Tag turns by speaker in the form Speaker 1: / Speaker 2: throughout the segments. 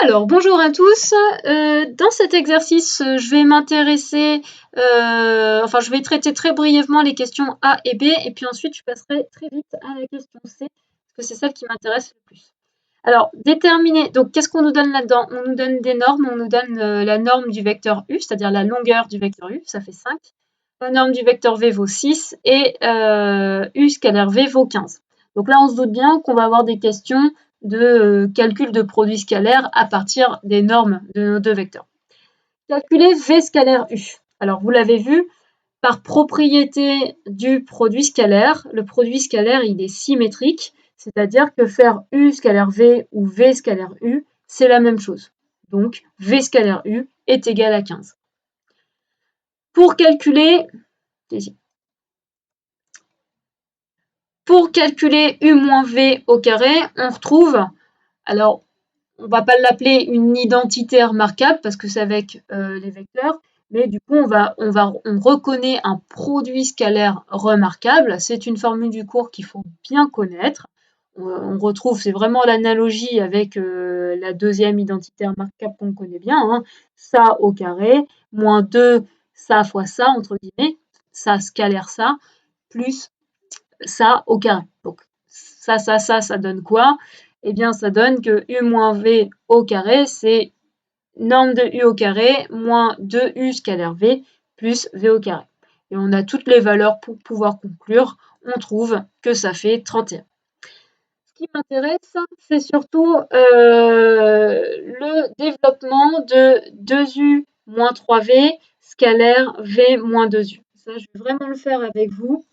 Speaker 1: Alors, bonjour à tous. Dans cet exercice, je vais m'intéresser, je vais traiter très brièvement les questions A et B, et puis ensuite je passerai très vite à la question C, parce que c'est celle qui m'intéresse le plus. Alors, déterminer, donc qu'est-ce qu'on nous donne là-dedans? On nous donne des normes, on nous donne la norme du vecteur U, c'est-à-dire la longueur du vecteur U, ça fait 5. La norme du vecteur V vaut 6, et U scalaire V vaut 15. Donc là, on se doute bien qu'on va avoir des questions de calcul de produits scalaires à partir des normes de nos deux vecteurs. Calculer V scalaire U. Alors, vous l'avez vu, par propriété du produit scalaire, le produit scalaire, il est symétrique, c'est-à-dire que faire U scalaire V ou V scalaire U, c'est la même chose. Donc, V scalaire U est égal à 15. Pour calculer U moins V au carré, on retrouve, alors, on ne va pas l'appeler une identité remarquable parce que c'est avec les vecteurs, mais du coup, on reconnaît un produit scalaire remarquable. C'est une formule du cours qu'il faut bien connaître. On retrouve, c'est vraiment l'analogie avec la deuxième identité remarquable qu'on connaît bien, hein. Ça au carré, moins 2, ça fois ça, entre guillemets, ça scalaire ça, plus ça au carré. Donc, ça donne quoi? Eh bien, ça donne que U moins V au carré, c'est norme de U au carré moins 2U scalaire V plus V au carré. Et on a toutes les valeurs pour pouvoir conclure. On trouve que ça fait 31. Ce qui m'intéresse, c'est surtout le développement de 2U moins 3V scalaire V moins 2U. Ça, je vais vraiment le faire avec vous,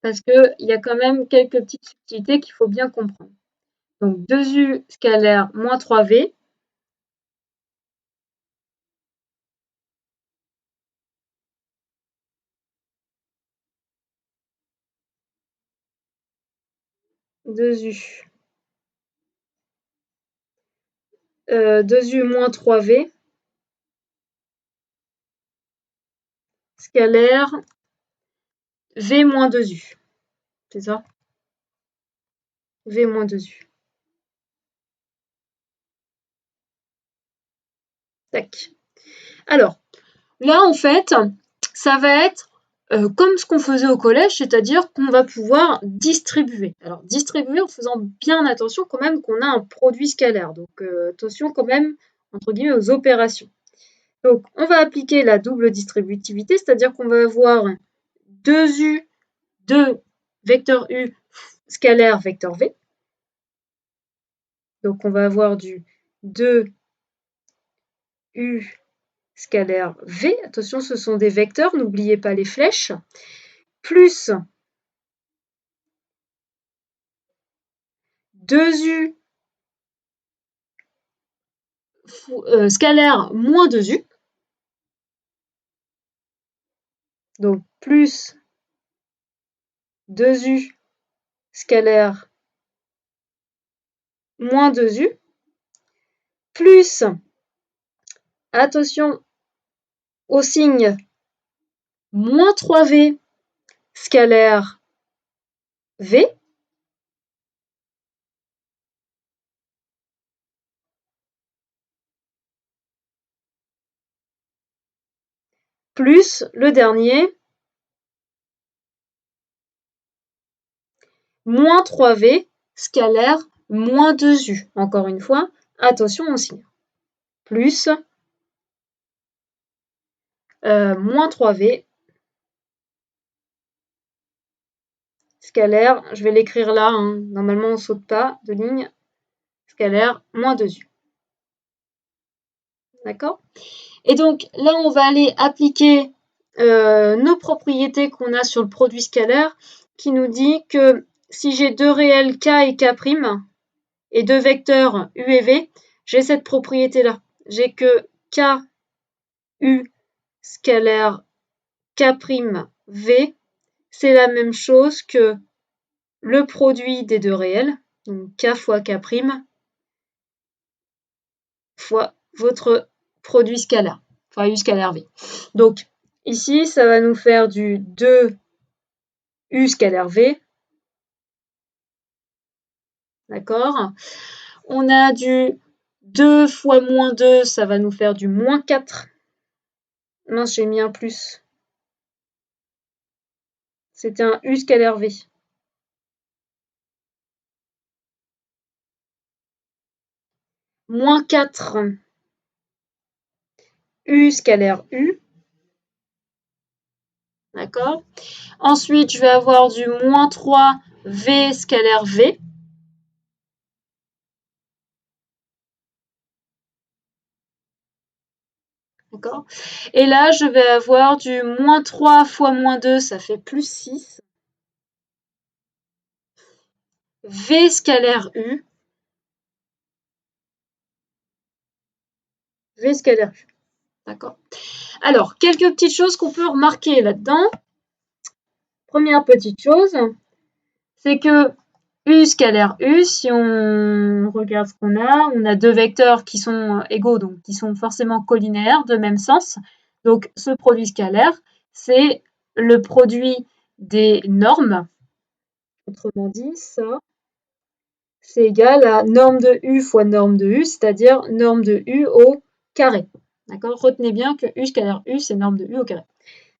Speaker 1: parce qu'il y a quand même quelques petites subtilités qu'il faut bien comprendre. Donc 2U scalaire moins 3V, deux U moins 3V scalaire V moins 2U. C'est ça? V moins 2U. Tac. Alors, là, en fait, ça va être comme ce qu'on faisait au collège, c'est-à-dire qu'on va pouvoir distribuer. Alors, distribuer en faisant bien attention quand même qu'on a un produit scalaire. Donc, attention quand même, entre guillemets, aux opérations. Donc, on va appliquer la double distributivité, c'est-à-dire qu'on va avoir 2U de vecteur U scalaire vecteur V. Donc, on va avoir du 2U scalaire V. Attention, ce sont des vecteurs, n'oubliez pas les flèches. Plus 2U scalaire moins 2U. Donc, plus 2U scalaire moins 2U. Plus, attention au signe, moins 3V scalaire V. Plus le dernier, moins 3V scalaire moins 2U. Encore une fois, attention au signe. Plus moins 3V scalaire, je vais l'écrire là, hein. Normalement on ne saute pas de ligne, scalaire moins 2U. D'accord? Et donc là, on va aller appliquer nos propriétés qu'on a sur le produit scalaire, qui nous dit que si j'ai deux réels K et K' et deux vecteurs U et V, j'ai cette propriété-là. J'ai que KU scalaire K'V, c'est la même chose que le produit des deux réels, donc K fois K' fois votre produit scalaire, enfin U scalaire V. Donc ici, ça va nous faire du 2U scalaire V. D'accord? On a du 2 fois moins 2, ça va nous faire du moins 4. Mince, j'ai mis un plus. C'était un U scalaire V. Moins 4 U scalaire U. D'accord? Ensuite, je vais avoir du moins 3 V scalaire V. D'accord? Et là, je vais avoir du moins 3 fois moins 2, ça fait plus 6. V scalaire U. V scalaire U. D'accord? Alors, quelques petites choses qu'on peut remarquer là-dedans. Première petite chose, c'est que U scalaire U, si on regarde ce qu'on a deux vecteurs qui sont égaux, donc qui sont forcément collinéaires, de même sens. Donc, ce produit scalaire, c'est le produit des normes. Autrement dit, ça, c'est égal à norme de U fois norme de U, c'est-à-dire norme de U au carré. D'accord? Retenez bien que U scalaire U, c'est norme de U au carré.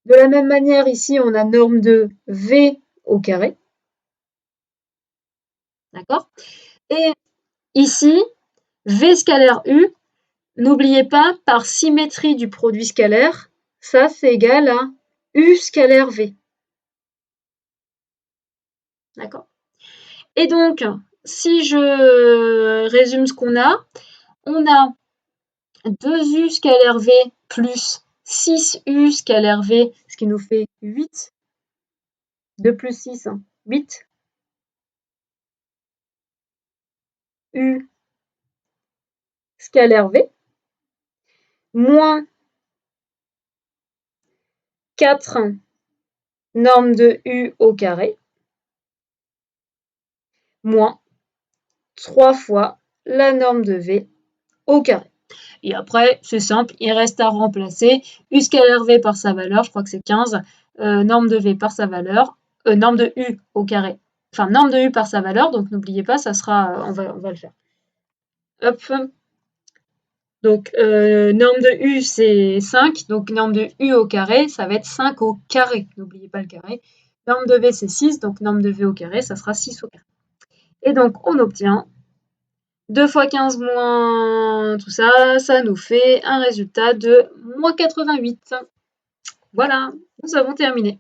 Speaker 1: De la même manière, ici, on a norme de V au carré. D'accord? Et ici, V scalaire U, n'oubliez pas, par symétrie du produit scalaire, ça, c'est égal à U scalaire V. D'accord? Et donc, si je résume ce qu'on a 2U scalaire V plus 6U scalaire V, ce qui nous fait 8. 2 plus 6, 8. U scalaire V, moins 4 norme de U au carré, moins 3 fois la norme de V au carré. Et après, c'est simple, il reste à remplacer U scalaire V par sa valeur, je crois que c'est 15, norme de V par sa valeur, norme de U au carré, enfin norme de U par sa valeur, donc n'oubliez pas, ça sera, on va le faire. Hop. Donc, norme de U, c'est 5, donc norme de U au carré, ça va être 5 au carré, n'oubliez pas le carré. Norme de V, c'est 6, donc norme de V au carré, ça sera 6 au carré. Et donc, on obtient 2 fois 15 moins tout ça, ça nous fait un résultat de moins 88. Voilà, nous avons terminé.